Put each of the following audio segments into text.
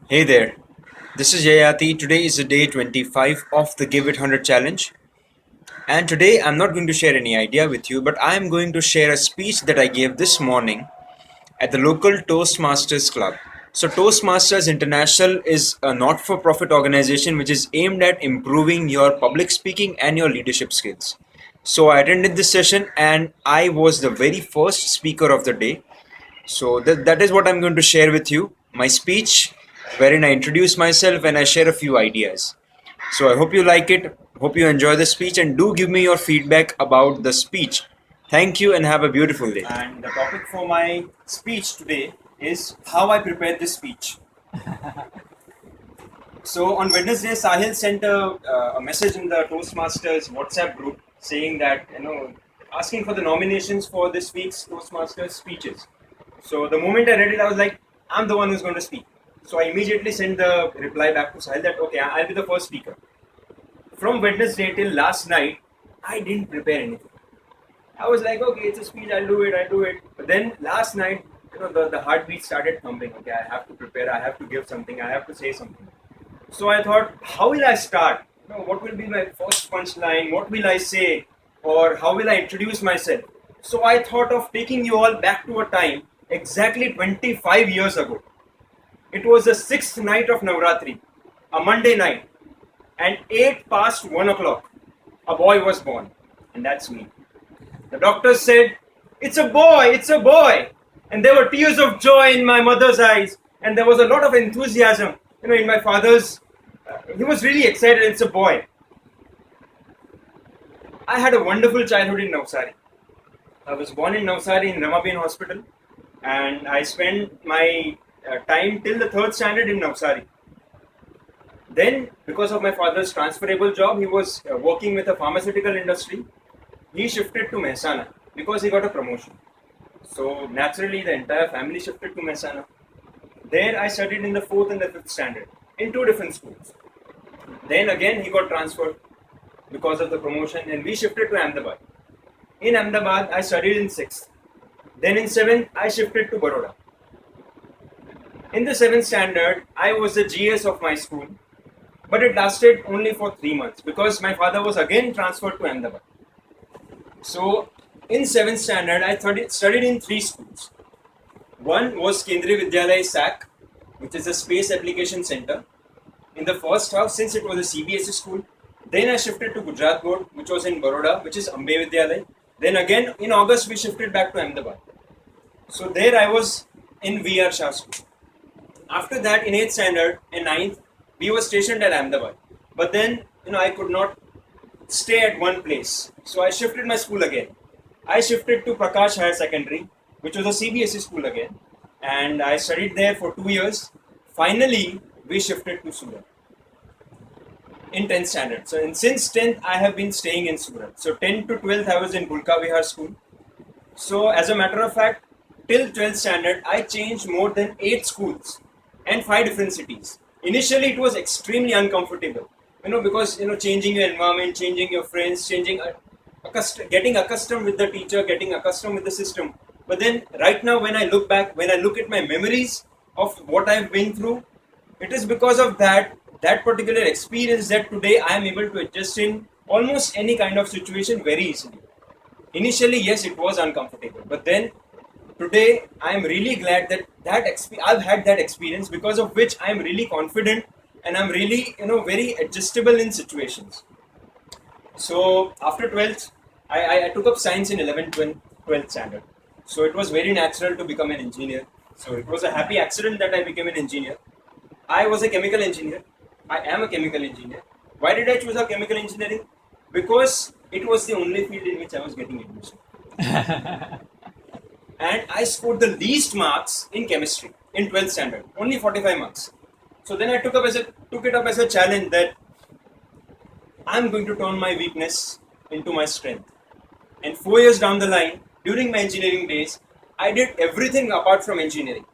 Hey there, this is Yayati. Today is the day 25 of the Give It 100 challenge. And today I'm not going to share any idea with you, but I am going to share a speech that I gave this morning at the local Toastmasters Club. So, Toastmasters International is a not for profit organization which is aimed at improving your public speaking and your leadership skills. So, I attended this session and I was the very first speaker of the day. So that is what I'm going to share with you, my speech, wherein I introduce myself and I share a few ideas. So I hope you like it, hope you enjoy the speech, and do give me your feedback about the speech. Thank you and have a beautiful day. And the topic for my speech today is how I prepared this speech. So on Wednesday, Sahil sent a message in the Toastmasters WhatsApp group saying that, asking for the nominations for this week's Toastmasters speeches. So the moment I read it, I was like, I'm the one who's going to speak. So I immediately sent the reply back to Sahil that, okay, I'll be the first speaker. From Wednesday till last night, I didn't prepare anything. I was like, okay, it's a speech, I'll do it. But then last night, the heartbeat started thumping. Okay, I have to prepare, I have to give something, I have to say something. So I thought, how will I start? What will be my first punchline? What will I say? Or how will I introduce myself? So I thought of taking you all back to a time exactly 25 years ago. It was the sixth night of Navratri, a Monday night, and 8 past 1 o'clock, a boy was born, and that's me. The doctor said, it's a boy. And there were tears of joy in my mother's eyes, and there was a lot of enthusiasm, in my father's. He was really excited, it's a boy. I had a wonderful childhood in Navsari. I was born in Navsari in Ramabain Hospital, and I spent my time till the third standard in Navsari. Then, because of my father's transferable job, he was working with a pharmaceutical industry. He shifted to Mehsana because he got a promotion. So naturally, the entire family shifted to Mehsana. There, I studied in the fourth and the fifth standard in two different schools. Then again, he got transferred because of the promotion, and we shifted to Ahmedabad. In Ahmedabad, I studied in sixth. Then in seventh, I shifted to Baroda. In the seventh standard, I was the GS of my school, but it lasted only for 3 months because my father was again transferred to Ahmedabad. So in seventh standard, I studied in three schools. One was Kendriya Vidyalaya SAC, which is a space application center. In the first half, since it was a CBSE school, then I shifted to Gujarat Board, which was in Baroda, which is Ambe Vidyalaya. Then again, in August, we shifted back to Ahmedabad. So there I was in VR Shah School. After that, in 8th standard and 9th, we were stationed at Ahmedabad. But then, I could not stay at one place. So I shifted my school again. I shifted to Prakash Higher Secondary, which was a CBSE school again. And I studied there for 2 years. Finally, we shifted to Surat in 10th standard. So since 10th, I have been staying in Surat. So 10th to 12th, I was in Gulka Vihar school. So as a matter of fact, till 12th standard, I changed more than 8 schools and 5 different cities. Initially, it was extremely uncomfortable, because, changing your environment, changing your friends, getting accustomed with the teacher, getting accustomed with the system. But then right now, when I look back, when I look at my memories of what I've been through, it is because of that particular experience that today I am able to adjust in almost any kind of situation very easily. Initially, yes, it was uncomfortable, but then today I am really glad that I've had that experience, because of which I am really confident and I'm really very adjustable in situations. So after 12th, I took up science in 11th, 12th standard. So it was very natural to become an engineer. So it was a happy accident that I became an engineer. I was a chemical engineer. I am a chemical engineer. Why did I choose a chemical engineering? Because it was the only field in which I was getting admission. And I scored the least marks in chemistry in 12th standard, only 45 marks. So then I took it up as a challenge that I'm going to turn my weakness into my strength. And 4 years down the line, during my engineering days, I did everything apart from engineering.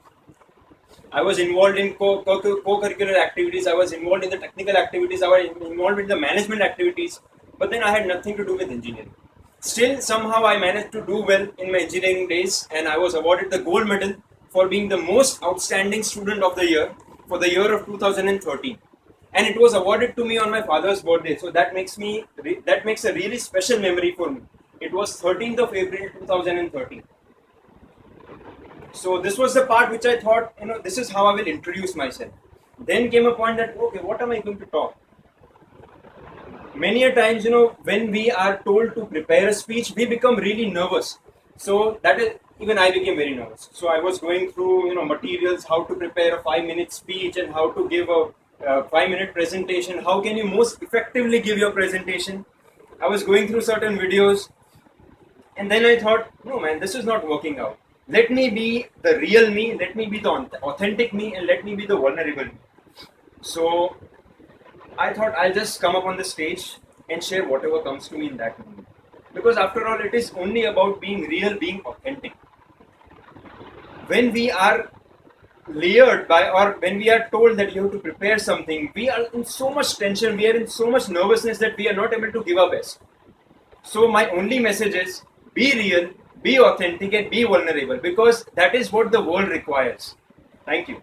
I was involved in co-curricular activities, I was involved in the technical activities, I was involved in the management activities, but then I had nothing to do with engineering. Still, somehow I managed to do well in my engineering days, and I was awarded the gold medal for being the most outstanding student of the year for the year of 2013, and it was awarded to me on my father's birthday. So that makes a really special memory for me. It was 13th of April 2013. So this was the part which I thought, this is how I will introduce myself. Then came a point that, okay, what am I going to talk? Many a times, when we are told to prepare a speech, we become really nervous. So that is, even I became very nervous. So I was going through, materials, how to prepare a 5-minute speech and how to give a 5-minute presentation. How can you most effectively give your presentation? I was going through certain videos, and then I thought, no man, this is not working out. Let me be the real me, let me be the authentic me, and let me be the vulnerable me. So I thought I'll just come up on the stage and share whatever comes to me in that moment. Because after all, it is only about being real, being authentic. When we are layered by, or when we are told that you have to prepare something, we are in so much tension, we are in so much nervousness that we are not able to give our best. So my only message is, be real, be authentic, and be vulnerable, because that is what the world requires. Thank you.